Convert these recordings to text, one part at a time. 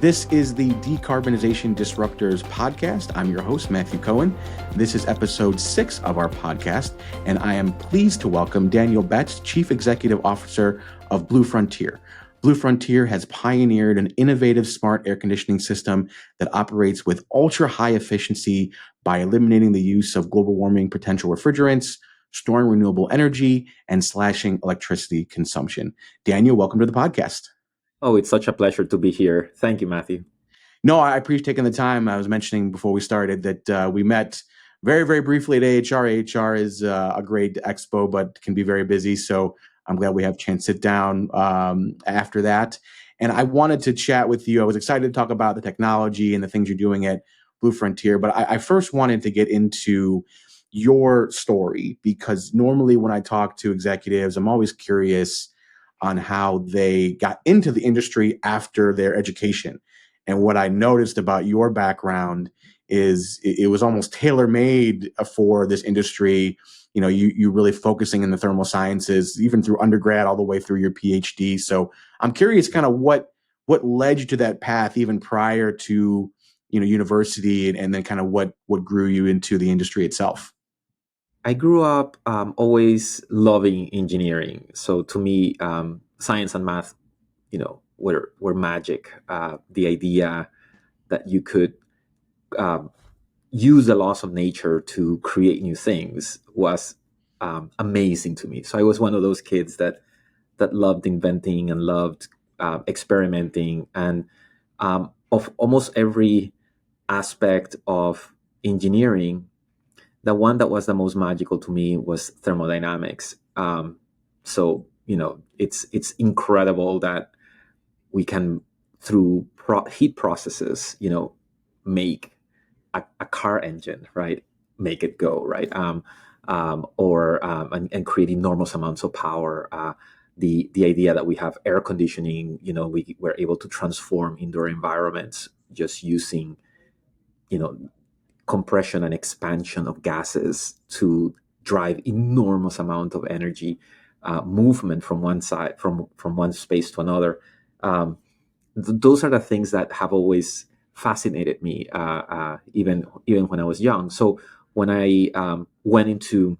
This is the Decarbonization Disruptors Podcast. I'm your host, Matthew Cohen. This is episode 6 of our podcast, and I am pleased to welcome Daniel Betts, Chief Executive Officer of Blue Frontier. Blue Frontier has pioneered an innovative smart air conditioning system that operates with ultra-high efficiency by eliminating the use of global warming potential refrigerants, storing renewable energy, and slashing electricity consumption. Daniel, welcome to the podcast. Oh, it's such a pleasure to be here. Thank you, Matthew. No, I appreciate taking the time. I was mentioning before we started that we met very, very briefly at AHR. AHR is a great expo, but can be very busy. So I'm glad we have a chance to sit down after that. And I wanted to chat with you. I was excited to talk about the technology and the things you're doing at Blue Frontier. But I first wanted to get into your story, because normally when I talk to executives, I'm always curious on how they got into the industry after their education. And what I noticed about your background is it was almost tailor-made for this industry. You know, you really focusing in the thermal sciences, even through undergrad all the way through your PhD. So I'm curious kind of what led you to that path even prior to, university, and then kind of what grew you into the industry itself. I grew up always loving engineering. So to me, science and math, were magic. The idea that you could use the laws of nature to create new things was amazing to me. So I was one of those kids that loved inventing and loved experimenting, and of almost every aspect of engineering, the one that was the most magical to me was thermodynamics. So it's incredible that we can, through heat processes, make a car engine, right? Make it go, right? And create enormous amounts of power. The idea that we have air conditioning, we're able to transform indoor environments just using, compression and expansion of gases to drive enormous amount of energy movement from one side, from one space to another. Those are the things that have always fascinated me, even when I was young. So when I went into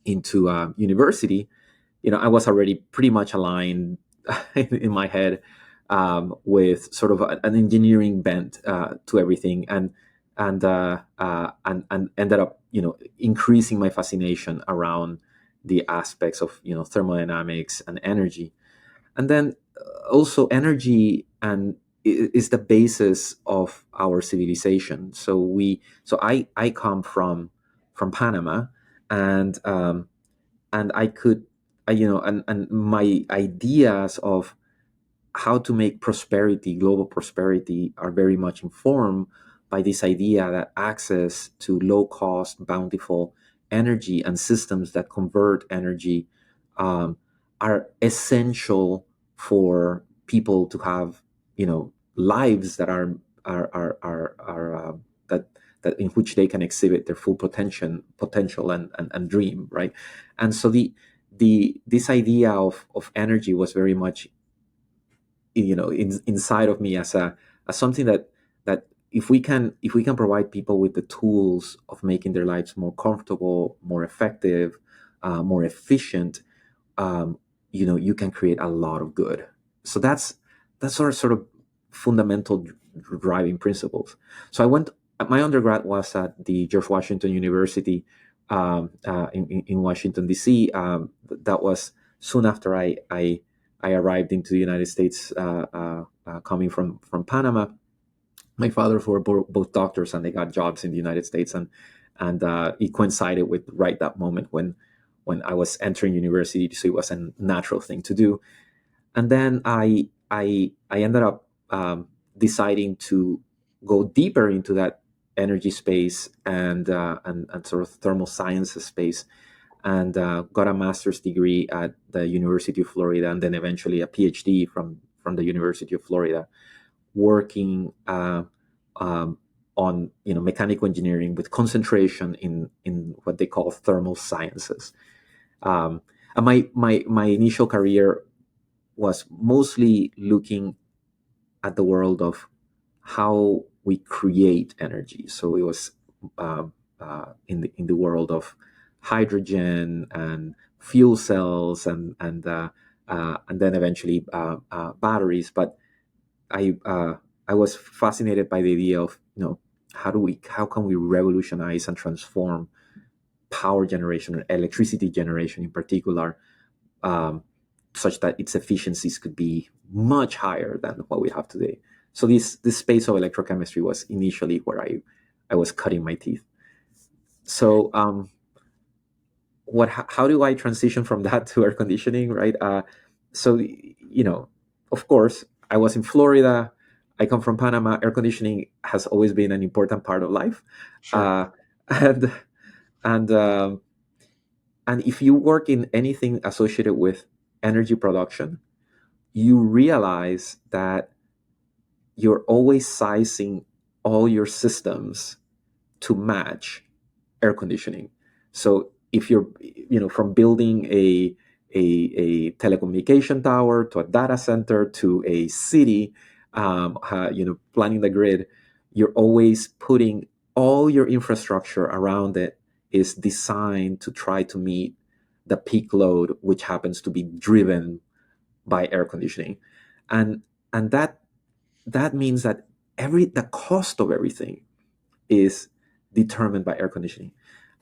university, I was already pretty much aligned in my head with sort of an engineering bent to everything, and ended up increasing my fascination around the aspects of thermodynamics and energy. And then also energy and is the basis of our civilization. So I come from Panama, and I could and my ideas of how to make prosperity, global prosperity, are very much informed by this idea that access to low cost, bountiful energy and systems that convert energy are essential for people to have, lives that are that in which they can exhibit their full potential and dream, right? And so this idea of energy was very much inside of me as something that if we can provide people with the tools of making their lives more comfortable, more effective, more efficient, you can create a lot of good. So that's sort of fundamental driving principles. So my undergrad was at the George Washington University in Washington, D.C. That was soon after I arrived into the United States, coming from Panama. My fathers were both doctors, and they got jobs in the United States, and it coincided with right that moment when I was entering university, so it was a natural thing to do. And then I ended up deciding to go deeper into that energy space and sort of thermal sciences space, and got a master's degree at the University of Florida, and then eventually a PhD from the University of Florida, working on mechanical engineering with concentration in what they call thermal sciences. And my initial career was mostly looking at the world of how we create energy. So it was in the world of hydrogen and fuel cells and then eventually batteries. But I uh, I was fascinated by the idea of how can we revolutionize and transform power generation or electricity generation in particular, um, such that its efficiencies could be much higher than what we have today. So this space of electrochemistry was initially where I was cutting my teeth. So how do I transition from that to air conditioning, right? So of course, I was in Florida. I come from Panama. Air conditioning has always been an important part of life, Sure. uh, and and um, and if you work in anything associated with energy production, you realize that you're always sizing all your systems to match air conditioning. So if you're, from building a telecommunication tower to a data center to a city, planning the grid, you're always putting all your infrastructure around it is designed to try to meet the peak load, which happens to be driven by air conditioning, and that means that the cost of everything is determined by air conditioning.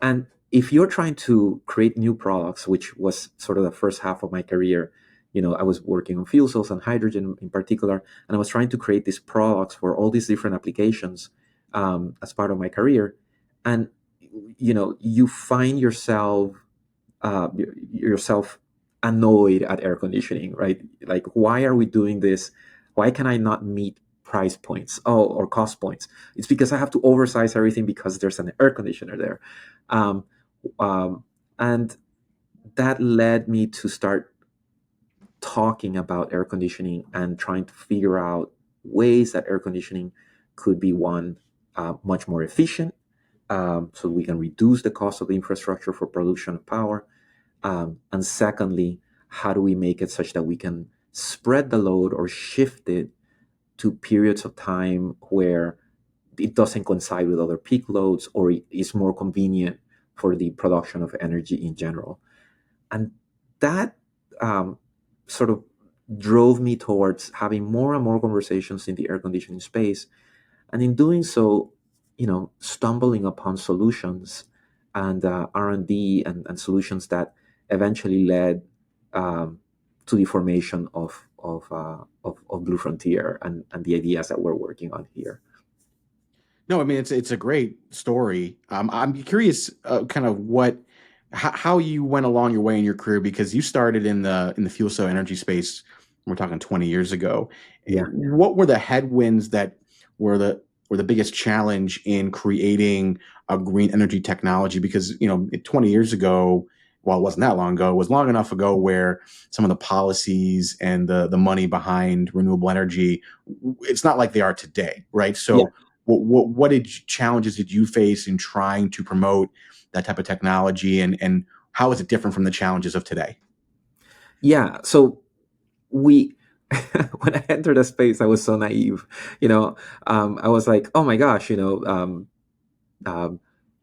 And if you're trying to create new products, which was sort of the first half of my career, I was working on fuel cells and hydrogen in particular, and I was trying to create these products for all these different applications as part of my career. And you find yourself annoyed at air conditioning, right? Like, why are we doing this? Why can I not meet price points or cost points? It's because I have to oversize everything because there's an air conditioner there. Um, and that led me to start talking about air conditioning and trying to figure out ways that air conditioning could be much more efficient, so we can reduce the cost of the infrastructure for production of power. And secondly, how do we make it such that we can spread the load or shift it to periods of time where it doesn't coincide with other peak loads, or it is more convenient for the production of energy in general? And that sort of drove me towards having more and more conversations in the air conditioning space. And in doing so, stumbling upon solutions and R&D and solutions that eventually led to the formation of Blue Frontier and the ideas that we're working on here. No, I mean it's a great story. I'm curious, kind of how you went along your way in your career, because you started in the fuel cell energy space. We're talking 20 years ago. Yeah. What were the headwinds that were the biggest challenge in creating a green energy technology? Because 20 years ago, well, it wasn't that long ago. It was long enough ago where some of the policies and the money behind renewable energy, it's not like they are today, right? Yeah. So challenges did you face in trying to promote that type of technology, and how is it different from the challenges of today? Yeah. So we when I entered the space, I was so naive. I was like, oh my gosh, um,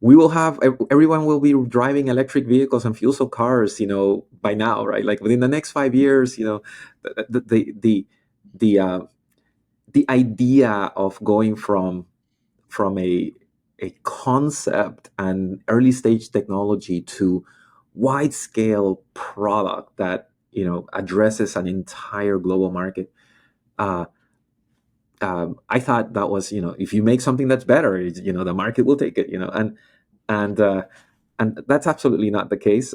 we will have everyone will be driving electric vehicles and fuel cell cars, by now, right? Like within the next 5 years, the the the the, uh, the idea of going from a concept and early stage technology to wide scale product that addresses an entire global market. Uh, I thought that was, if you make something that's better, the market will take it, and uh, and that's absolutely not the case.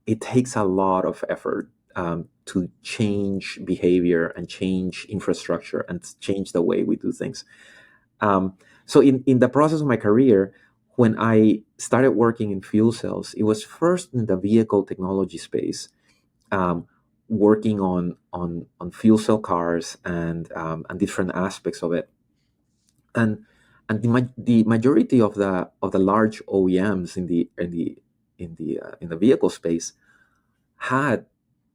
It takes a lot of effort to change behavior and change infrastructure and change the way we do things. So in the process of my career, when I started working in fuel cells, it was first in the vehicle technology space, um, working on fuel cell cars and different aspects of it. And the majority of the large OEMs in the vehicle space had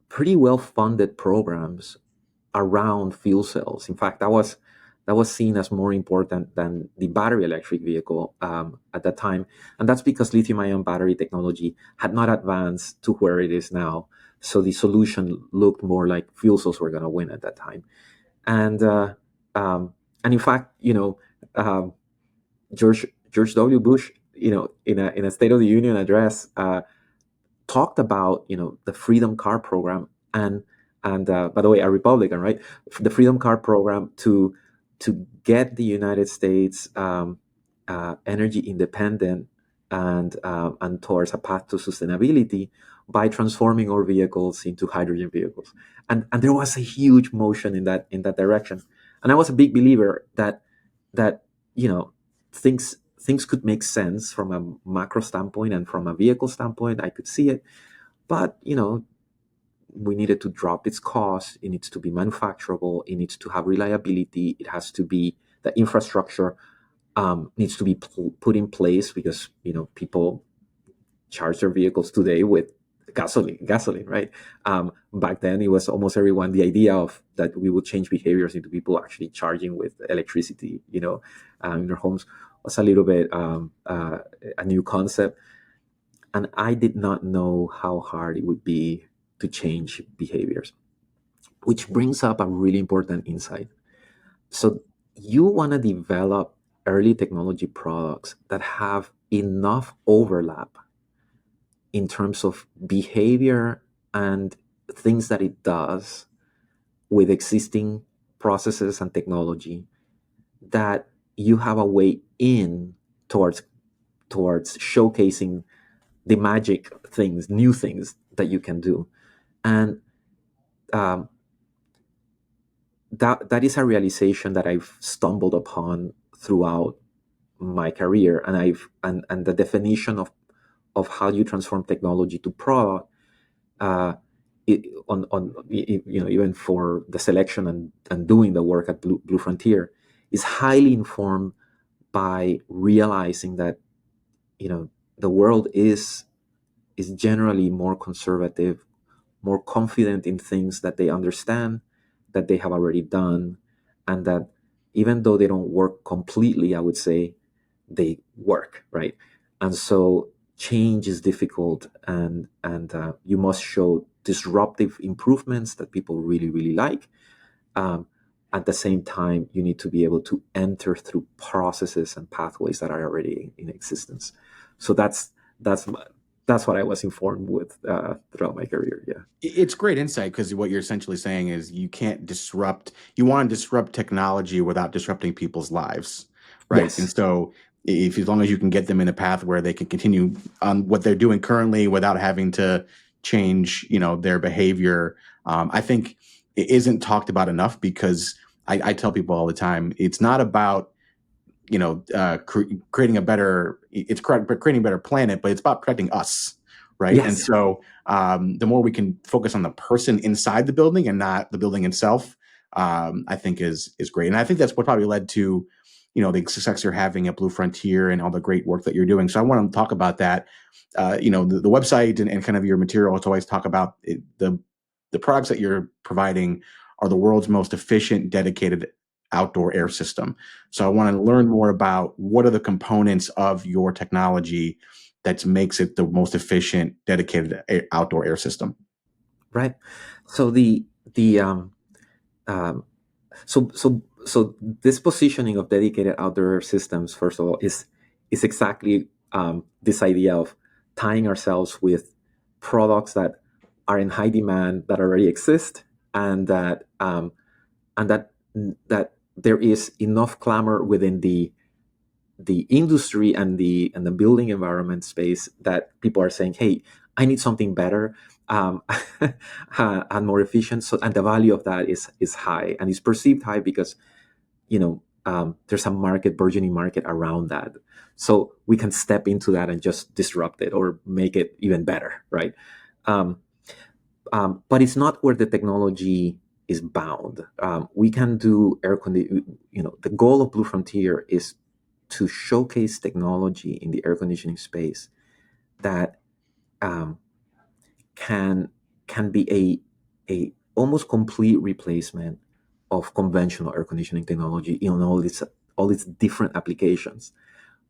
pretty well funded programs around fuel cells. In fact, that was seen as more important than the battery electric vehicle at that time, and that's because lithium-ion battery technology had not advanced to where it is now. So the solution looked more like fuel cells were going to win at that time, and and in fact, George W. Bush, in a State of the Union address, talked about the Freedom Car program, and by the way, a Republican, right? The Freedom Car program to get the United States energy independent and towards a path to sustainability by transforming our vehicles into hydrogen vehicles, and there was a huge motion in that direction, and I was a big believer that things could make sense from a macro standpoint and from a vehicle standpoint. I could see it, but we needed to drop its cost. It needs to be manufacturable. It needs to have reliability. It has to be the infrastructure needs to be put in place because people charge their vehicles today with gasoline, right? Back then, it was almost everyone. The idea of that we would change behaviors into people actually charging with electricity, in their homes was a little bit a new concept, and I did not know how hard it would be to change behaviors, which brings up a really important insight. So you want to develop early technology products that have enough overlap in terms of behavior and things that it does with existing processes and technology, that you have a way in towards showcasing the magic things, new things that you can do. And that is a realization that I've stumbled upon throughout my career, and the definition of how you transform technology to product, even for the selection and doing the work at Blue Frontier, is highly informed by realizing that the world is generally more conservative, more confident in things that they understand, that they have already done, and that even though they don't work completely, I would say they work, right? And so change is difficult, and you must show disruptive improvements that people really, really like. At the same time, you need to be able to enter through processes and pathways that are already in existence. So that's what I was informed with throughout my career. Yeah, it's great insight, because what you're essentially saying is you want to disrupt technology without disrupting people's lives, right? yes, And so as long as you can get them in a path where they can continue on what they're doing currently without having to change their behavior, I think it isn't talked about enough, because I tell people all the time, it's not about creating a better planet, but it's about protecting us, right? yes. And so the more we can focus on the person inside the building and not the building itself, I think is great. And I think that's what probably led to the success you're having at Blue Frontier and all the great work that you're doing. So I want to talk about that. The website and kind of your material to always talk about the products that you're providing are the world's most efficient, dedicated outdoor air system. So I want to learn more about what are the components of your technology that makes it the most efficient, dedicated outdoor air system. Right. So so this positioning of dedicated outdoor air systems, first of all, is exactly this idea of tying ourselves with products that are in high demand, that already exist, and that there is enough clamor within the industry and the building environment space that people are saying, "Hey, I need something better and more efficient." So, and the value of that is high, and is perceived high because there's a burgeoning market around that. So we can step into that and just disrupt it or make it even better, right? But it's not where the technology is bound. We can do air conditioning. The goal of Blue Frontier is to showcase technology in the air conditioning space that can be a almost complete replacement of conventional air conditioning technology in all its different applications.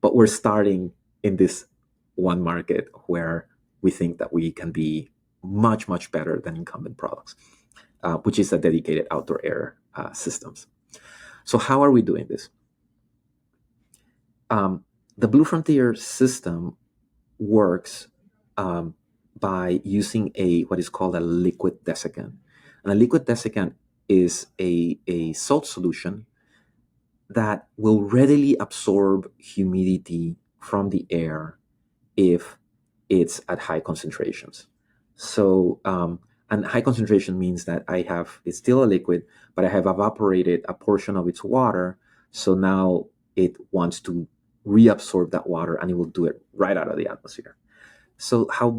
But we're starting in this one market where we think that we can be much, much better than incumbent products, which is the dedicated outdoor air systems. So how are we doing this? The Blue Frontier system works by using what is called a liquid desiccant. And a liquid desiccant is a salt solution that will readily absorb humidity from the air if it's at high concentrations. So, and high concentration means that it's still a liquid, but I have evaporated a portion of its water. So now it wants to reabsorb that water, and it will do it right out of the atmosphere. So what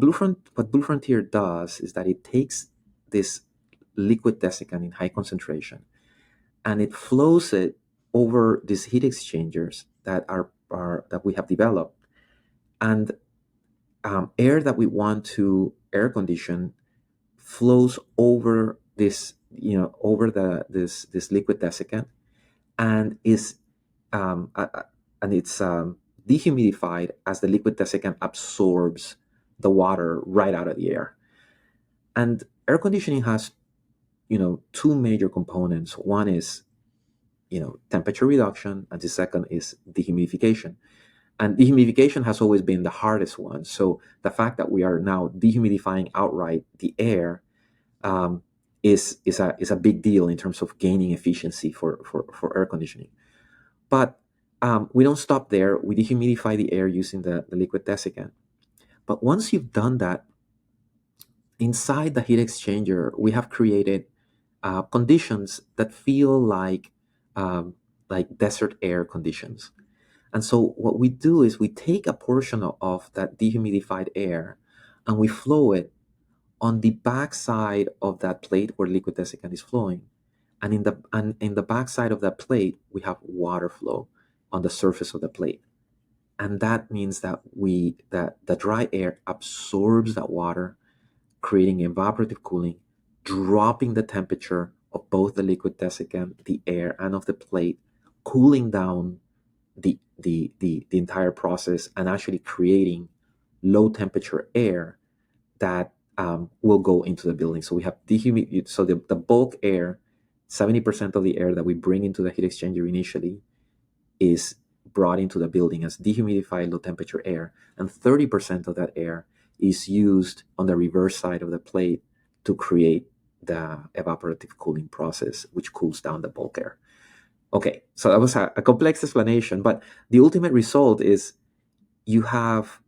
Blue Frontier does is that it takes this liquid desiccant in high concentration, and it flows it over these heat exchangers that that we have developed, and air that we want to air condition flows over this liquid desiccant, and it's dehumidified as the liquid desiccant absorbs the water right out of the air. And air conditioning has two major components. One is temperature reduction, and the second is dehumidification. And dehumidification has always been the hardest one. So the fact that we are now dehumidifying outright the air is a big deal in terms of gaining efficiency for air conditioning. But we don't stop there. We dehumidify the air using the liquid desiccant. But once you've done that, inside the heat exchanger, we have created conditions that feel like desert air conditions. And so what we do is we take a portion of that dehumidified air and we flow it on the backside of that plate where liquid desiccant is flowing. And in the backside of that plate, we have water flow on the surface of the plate. And that means that the dry air absorbs that water, creating evaporative cooling, dropping the temperature of both the liquid desiccant, the air, and of the plate, cooling down the entire process, and actually creating low temperature air that will go into the building. So we have so the bulk air, 70% of the air that we bring into the heat exchanger initially is brought into the building as dehumidified low temperature air, and 30% of that air is used on the reverse side of the plate to create the evaporative cooling process, which cools down the bulk air. Okay, so that was a complex explanation, but the ultimate result is you have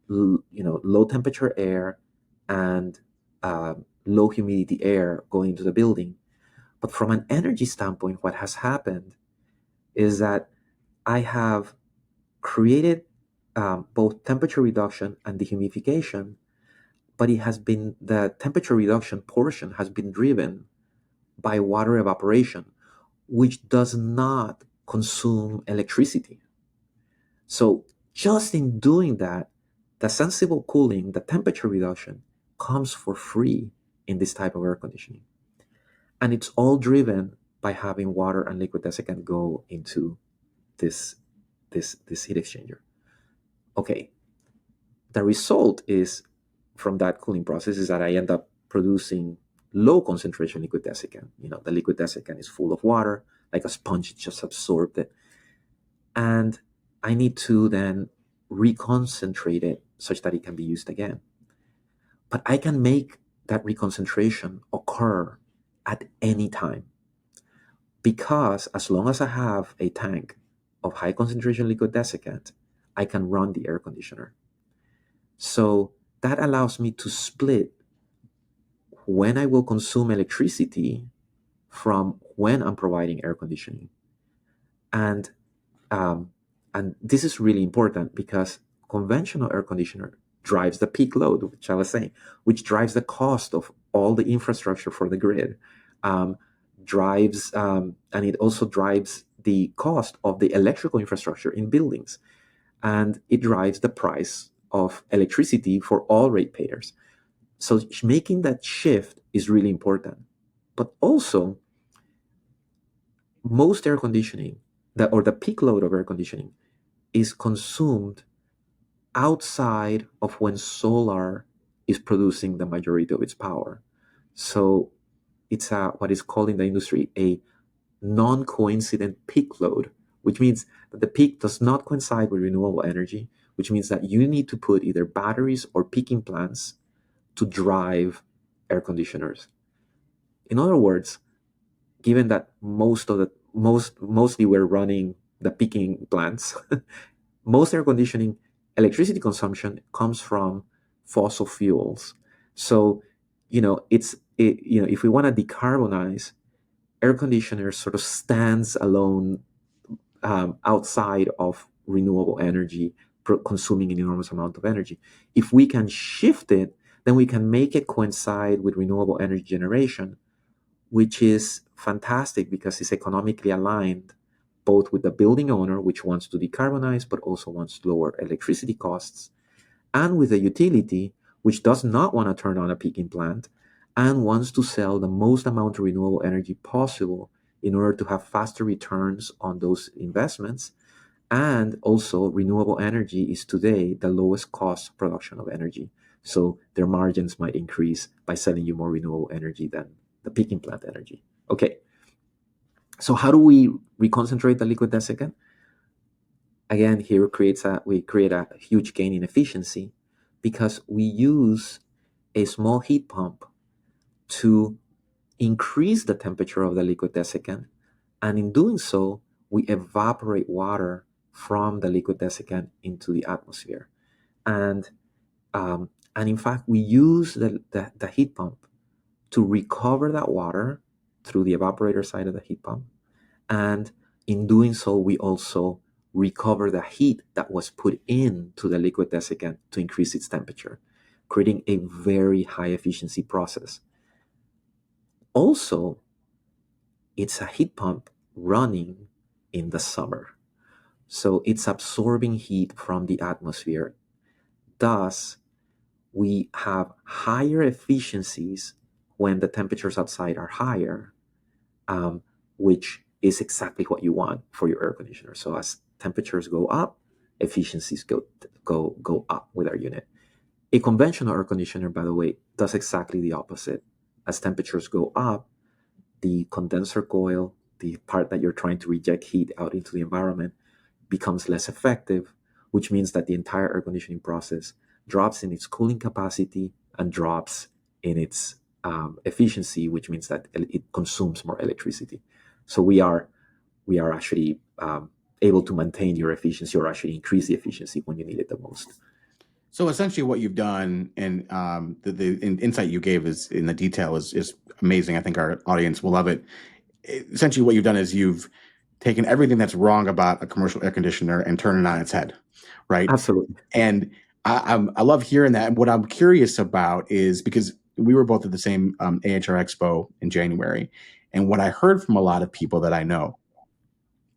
low temperature air and low humidity air going into the building. But from an energy standpoint, what has happened is that I have created both temperature reduction and dehumidification, but the temperature reduction portion has been driven by water evaporation, which does not consume electricity. So just in doing that, the sensible cooling, the temperature reduction, comes for free in this type of air conditioning. And it's all driven by having water and liquid desiccant go into this heat exchanger. Okay, the result is from that cooling process is that I end up producing low concentration liquid desiccant. The liquid desiccant is full of water, like a sponge, it just absorbed it. And I need to then reconcentrate it such that it can be used again. But I can make that reconcentration occur at any time, because as long as I have a tank of high concentration liquid desiccant, I can run the air conditioner. So that allows me to split when I will consume electricity from when I'm providing air conditioning. And this is really important because conventional air conditioner drives the peak load, which I was saying, which drives the cost of all the infrastructure for the grid, and it also drives the cost of the electrical infrastructure in buildings, and it drives the price of electricity for all ratepayers. So making that shift is really important. But also, most air conditioning, the peak load of air conditioning, is consumed outside of when solar is producing the majority of its power. So it's what is called in the industry a non-coincident peak load, which means that the peak does not coincide with renewable energy, which means that you need to put either batteries or peaking plants to drive air conditioners. In other words, given that mostly we're running the peaking plants, most air conditioning electricity consumption comes from fossil fuels. So, if we want to decarbonize, air conditioners sort of stands alone outside of renewable energy, consuming an enormous amount of energy. If we can shift it, then we can make it coincide with renewable energy generation, which is fantastic because it's economically aligned both with the building owner, which wants to decarbonize but also wants to lower electricity costs, and with the utility, which does not want to turn on a peaking plant and wants to sell the most amount of renewable energy possible in order to have faster returns on those investments. And also, renewable energy is today the lowest cost production of energy. So their margins might increase by selling you more renewable energy than the peaking plant energy. Okay. So how do we reconcentrate the liquid desiccant? Again, here we create a huge gain in efficiency because we use a small heat pump to increase the temperature of the liquid desiccant, and in doing so, we evaporate water from the liquid desiccant into the atmosphere. And in fact, we use the heat pump to recover that water through the evaporator side of the heat pump. And in doing so, we also recover the heat that was put into the liquid desiccant to increase its temperature, creating a very high efficiency process. Also, it's a heat pump running in the summer. So it's absorbing heat from the atmosphere. Thus, we have higher efficiencies when the temperatures outside are higher, which is exactly what you want for your air conditioner. So as temperatures go up, efficiencies go up with our unit. A conventional air conditioner, by the way, does exactly the opposite. As temperatures go up, the condenser coil, the part that you're trying to reject heat out into the environment, becomes less effective, which means that the entire air conditioning process drops in its cooling capacity and drops in its efficiency, which means that it consumes more electricity. So we are actually able to maintain your efficiency or actually increase the efficiency when you need it the most. So essentially, what you've done, and the insight you gave is in the detail is amazing. I think our audience will love it. Essentially, what you've done is you've taken everything that's wrong about a commercial air conditioner and turned it on its head, right? Absolutely. And I love hearing that. And what I'm curious about is because we were both at the same AHR Expo in January, and what I heard from a lot of people that I know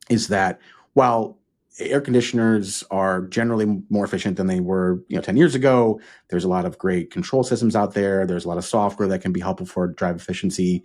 is that while air conditioners are generally more efficient than they were 10 years ago, there's a lot of great control systems out there. There's a lot of software that can be helpful for drive efficiency.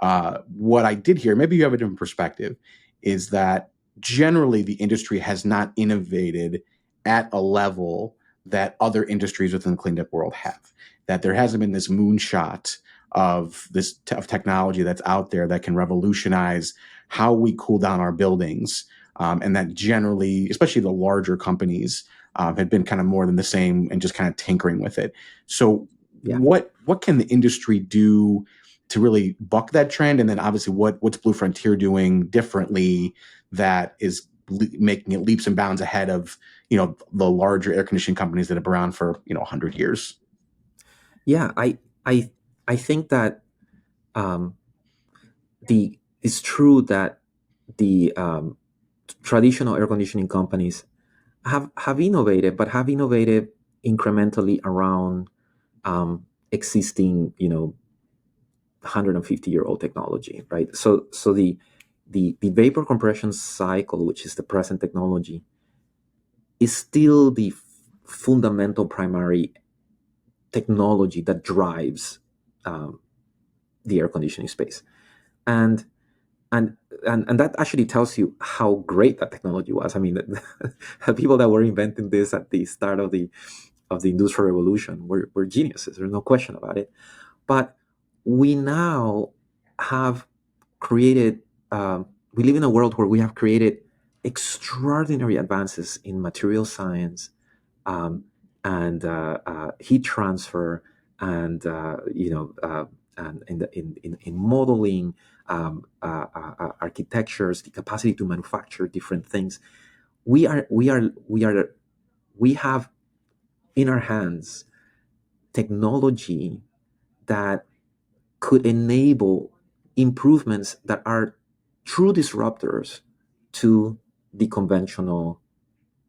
What I did hear, maybe you have a different perspective, is that generally the industry has not innovated at a level that other industries within the clean up world have. That there hasn't been this moonshot of of technology that's out there that can revolutionize how we cool down our buildings, and that generally, especially the larger companies, had been kind of more than the same and just kind of tinkering with it. So, Yeah. what can the industry do to really buck that trend? And then obviously what's Blue Frontier doing differently that is making it leaps and bounds ahead of, the larger air conditioning companies that have been around for, 100 years? Yeah, I think that it's true that the traditional air conditioning companies have innovated, but have innovated incrementally around existing, 150-year-old technology, right? So the vapor compression cycle, which is the present technology, is still the fundamental primary technology that drives the air conditioning space. And and that actually tells you how great that technology was. I mean, the people that were inventing this at the start of the Industrial Revolution were geniuses. There's no question about it. But we now have created. We live in a world where we have created extraordinary advances in material science, um, and heat transfer, and and in modeling, architectures, the capacity to manufacture different things. We have in our hands technology that could enable improvements that are true disruptors to the conventional,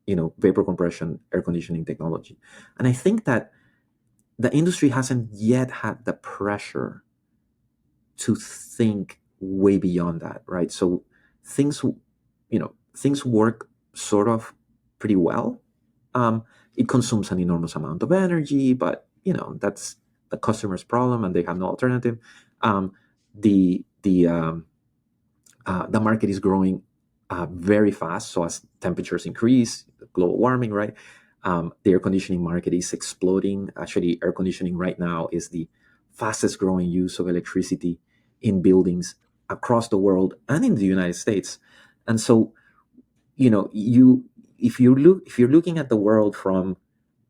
vapor compression air conditioning technology. And I think that the industry hasn't yet had the pressure to think way beyond that, right? So things, things work sort of pretty well. It consumes an enormous amount of energy, but that's the customer's problem, and they have no alternative. The market is growing very fast. So as temperatures increase, global warming, right? The air conditioning market is exploding. Actually, air conditioning right now is the fastest growing use of electricity in buildings across the world and in the United States. And so, if you're looking at the world from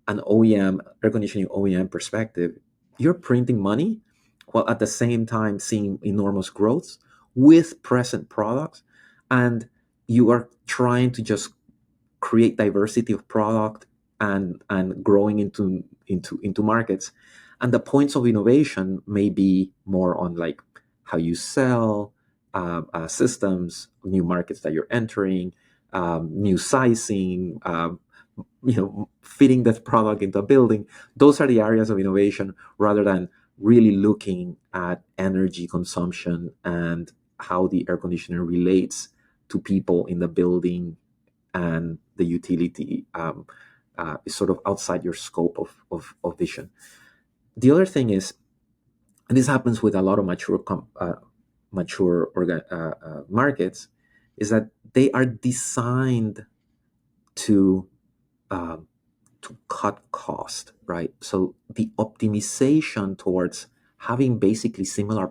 an OEM, air conditioning OEM perspective, you're printing money while at the same time seeing enormous growth with present products, and you are trying to just create diversity of product and growing into markets. And the points of innovation may be more on like how you sell systems, new markets that you're entering, new sizing, fitting that product into a building. Those are the areas of innovation, rather than really looking at energy consumption and how the air conditioner relates to people in the building, and the utility is sort of outside your scope of vision. The other thing is, and this happens with a lot of mature markets, is that they are designed to cut cost, right? So the optimization towards having basically similar